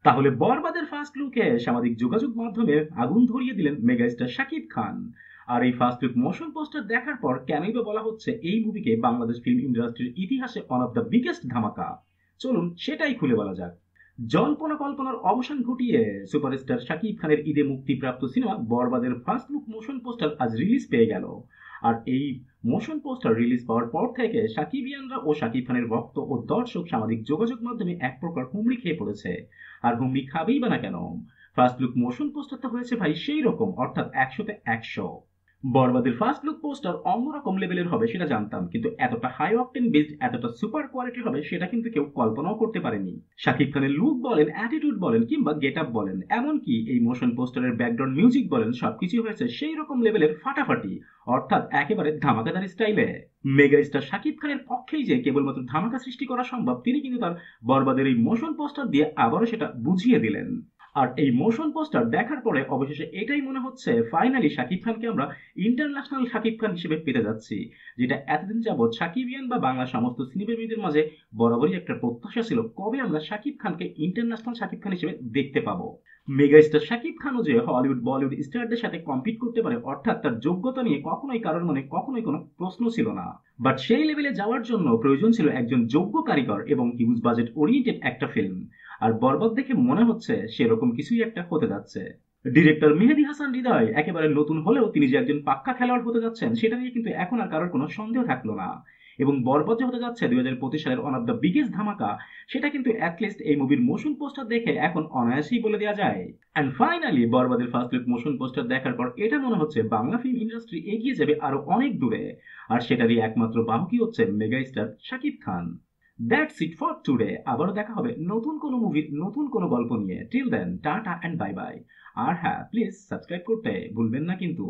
তাহলে বরবাদের ফার্স্ট লুকে সামাজিক যোগাযোগ মাধ্যমে আগুন ধরিয়ে দিলেন মেগাস্টার শাকিব খান। আর এই ফার্স্ট লুক মোশন পোস্টার দেখার পর কেনই বা বলা হচ্ছে এই মুভিকে বাংলাদেশ ফিল্ম ইন্ডাস্ট্রির ইতিহাসে ওয়ান অফ দ্য বিগেস্ট ধামাকা। চলুন সেটাই খুলে বলা যাক। জল্পনা কল্পনার অবসান ঘটিয়ে সুপারস্টার শাকিব খানের ঈদে মুক্তিপ্রাপ্ত সিনেমা বরবাদের ফার্স্ট লুক মোশন পোস্টার আজ রিলিজ পেয়ে গেল। আর এই মোশন পোস্টার রিলিজ পাওয়ার পর থেকে সাকিবিয়ানরা ও শাকিব খানের ভক্ত ও দর্শক সামাজিক যোগাযোগ মাধ্যমে এক প্রকার হুমড়ি খেয়ে পড়েছে। আর হুমড়ি খাবেই বা না কেন, ফার্স্ট লুক মোশন পোস্টারটা হয়েছে ভাই সেই রকম, অর্থাৎ 100-তে 100। বরবাদের ফার্স্ট লুক পোস্টার অন্যরকম লেভেলের হবে সেটা জানতাম, কিন্তু এতটা হাই অকটেন বেসড, এতটা সুপার কোয়ালিটি হবে সেটা কিন্তু কেউ কল্পনাও করতে পারেনি। শাকিব খানের লুক বলেন, অ্যাটিটিউড বলেন কিংবা গেট আপ বলেন, এমনকি এই মোশন পোস্টারের ব্যাকগ্রাউন্ড মিউজিক বলেন, সবকিছু হয়েছে সেই রকম লেভেলের ফাটাফাটি, অর্থাৎ একেবারে ধামাকাদার স্টাইলে। মেগা স্টার শাকিব খানের পক্ষেই যে কেবলমাত্র ধামাকা সৃষ্টি করা সম্ভব, তিনি কিন্তু তার বরবাদের এই মোশন পোস্টার দিয়ে আবারও সেটা বুঝিয়ে দিলেন। আর এই মোশন পোস্টার দেখার পরে অবশেষে এটাই মনে হচ্ছে ফাইনালি শাকিব খানকে আমরা ইন্টারন্যাশনাল শাকিব খান হিসেবে পেতে যাচ্ছি, যেটা এতদিন যাবৎ সাকিবিয়ান বা বাংলা সমস্ত সিনেপ্রেমীদের মাঝে বরাবরই একটা প্রত্যাশা ছিল, কবে আমরা শাকিব খানকে ইন্টারন্যাশনাল শাকিব খান হিসেবে দেখতে পাবো। মেগা স্টার শাকিব খানও যে হলিউড বলিউড স্টারদের সাথে কম্পিট করতে পারে, অর্থাৎ তার যোগ্যতা নিয়ে কখনোই কারোর মনে কখনোই কোনো প্রশ্ন ছিল না। বাট সেই লেভেলে যাওয়ার জন্য প্রয়োজন ছিল একজন যোগ্য কারিগর এবং হিউজ বাজেট ওরিয়েন্টেড একটা ফিল্ম। আর বরবাদ দেখে মনে হচ্ছে সেরকম কিছুই একটা হতে যাচ্ছে। ডিরেক্টর মেহেদী হাসান হৃদয় একেবারে নতুন হলেও তিনি যে একজন পাক্কা খেলোয়াড় হতে যাচ্ছেন সেটা নিয়ে কিন্তু এখন আর কারোর কোনো সন্দেহ থাকলো না। এবং বরবাদ যে হতে যাচ্ছে 2025 সালের ওয়ান অফ দ্য বিগেস্ট ধামাকা, সেটা কিন্তু অ্যাটলিস্ট এই মুভির মোশন পোস্টার দেখে এখন অনায়াসেই বলে দেওয়া যায়। অ্যান্ড ফাইনালি বরবাদের ফার্স্ট লুক মোশন পোস্টার দেখার পর এটা মনে হচ্ছে বাংলা ফিল্ম ইন্ডাস্ট্রি এগিয়ে যাবে আরো অনেক দূরে। আর সেটারই একমাত্র বাহকই হচ্ছে mega star Shakib Khan. That's it for today. আবারও দেখা হবে নতুন কোনো মুভির নতুন কোনো গল্প নিয়ে। Till then tata and bye bye. আর হ্যাঁ, প্লিজ সাবস্ক্রাইব করতে ভুলবেন না কিন্তু।